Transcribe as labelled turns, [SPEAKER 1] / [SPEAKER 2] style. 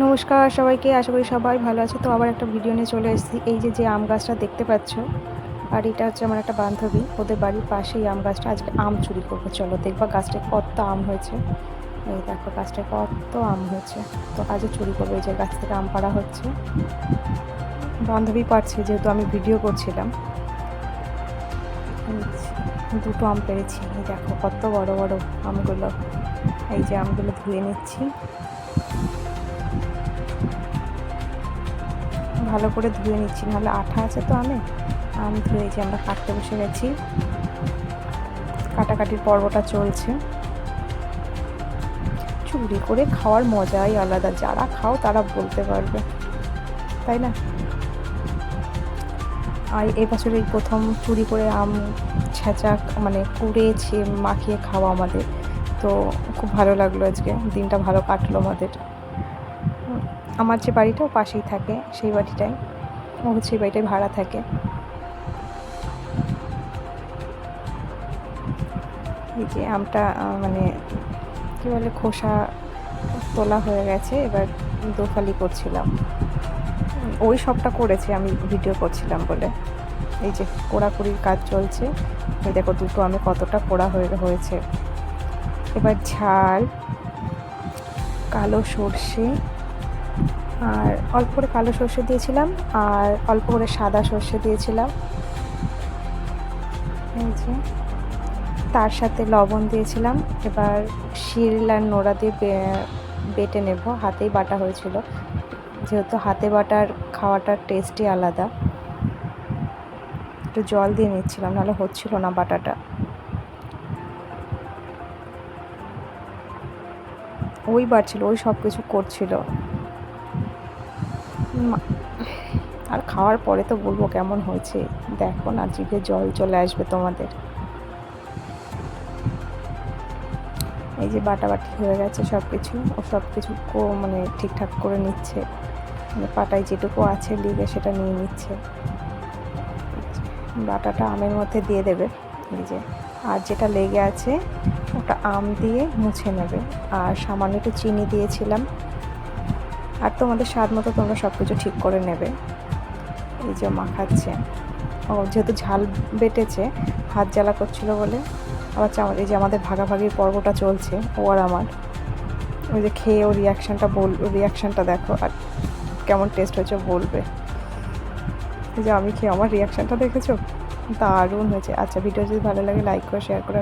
[SPEAKER 1] নমস্কার সবাইকে, আশা করি সবাই ভালো আছে। তো আবার একটা ভিডিও নিয়ে চলে এসেছি। এই যে আম গাছটা দেখতে পাচ্ছ, আর এটা হচ্ছে আমার একটা বান্ধবী, ওদের বাড়ির পাশেই আম গাছটা। আজকে আম চুরি করবো, চলো দেখবা গাছটায় কত আম হয়েছে। এই দেখো গাছটায় কত আম হয়েছে। তো আজকে চুরি করবো। এই যে গাছ থেকে আম পাড়া হচ্ছে, বান্ধবী পারছে যেহেতু আমি ভিডিও করছিলাম। দুটো আম পেরেছি, এই দেখো কত বড় বড় আমগুলো। এই যে আমগুলো ধুয়ে নিচ্ছি, ভালো করে ধুয়ে নিচ্ছি, নাহলে আঠা আছে তো আম ধুয়ে যে আমরা কাটতে বসে গেছি। কাটাকাটির পর্বটা চলছে। চুরি করে খাওয়ার মজাই আলাদা, যারা খাও তারা বলতে পারবে, তাই না? আর এবছর এই প্রথম চুরি করে আম ছেঁচা মানে কুড়িয়েছে মাখিয়ে খাওয়া আমাদের। তো খুব ভালো লাগলো, আজকে দিনটা ভালো কাটলো আমাদের। আমার যে বাড়িটা ও পাশেই থাকে, সেই বাড়িটাই ও হচ্ছে, এই বাড়িটাই ভাড়া থাকে। এই যে আমটা মানে কী বলে, খোসা তোলা হয়ে গেছে, এবার দোফালি করছিলাম। ওই সবটা করেছে, আমি ভিডিও করছিলাম বলে। এই যে কোড়াকুড়ির কাজ চলছে। এই দেখো দুটো আমি কতটা কোড়া হয়েছে। এবার ঝাল, কালো সর্ষে, আর অল্প করে কালো সর্ষে দিয়েছিলাম, আর অল্প করে সাদা সর্ষে দিয়েছিলাম। এই যে তার সাথে লবণ দিয়েছিলাম। এবার শিল আর নোড়া দিয়ে বেটে নেব, হাতেই বাটা হয়েছিল, যেহেতু হাতে বাটার খাওয়াটার টেস্টই আলাদা। একটু জল দিয়ে নিচ্ছিলাম, নাহলে হচ্ছিল না বাটাটা। ওই বাড়ছিল, ওই সব কিছু করছিল। আর খাওয়ার পরে তো বলবো কেমন হয়েছে, দেখো না, জিভে জল চলে আসবে তোমাদের। এই যে বাটাবাটি হয়ে গেছে সব কিছু, ও সব কিছু মানে ঠিকঠাক করে নিচ্ছে, মানে পাটায় যেটুকু আছে লিগে সেটা নিয়ে নিচ্ছে। বাটাটা আমের মধ্যে দিয়ে দেবে, এই যে, আর যেটা লেগে আছে ওটা আম দিয়ে মুছে নেবে। আর সামান্য একটু চিনি দিয়েছিলাম, আর তোমাদের স্বাদ মতো তোমরা সব কিছু ঠিক করে নেবে। এই যে মাখাচ্ছে, ও যেহেতু ঝাল বেটেছে, হাত জ্বালা করছিল বলে আবার এই যে আমাদের ভাগাভাগির পর্বটা চলছে, ও আর আমার। ওই যে খেয়ে ও রিয়াকশানটা দেখো, আর কেমন টেস্ট হয়েছে বলবে। এই যে আমি খেয়ে আমার রিয়াকশানটা দেখেছো, দারুণ হয়েছে। আচ্ছা, ভিডিও যদি ভালো লাগে লাইক করে শেয়ার করে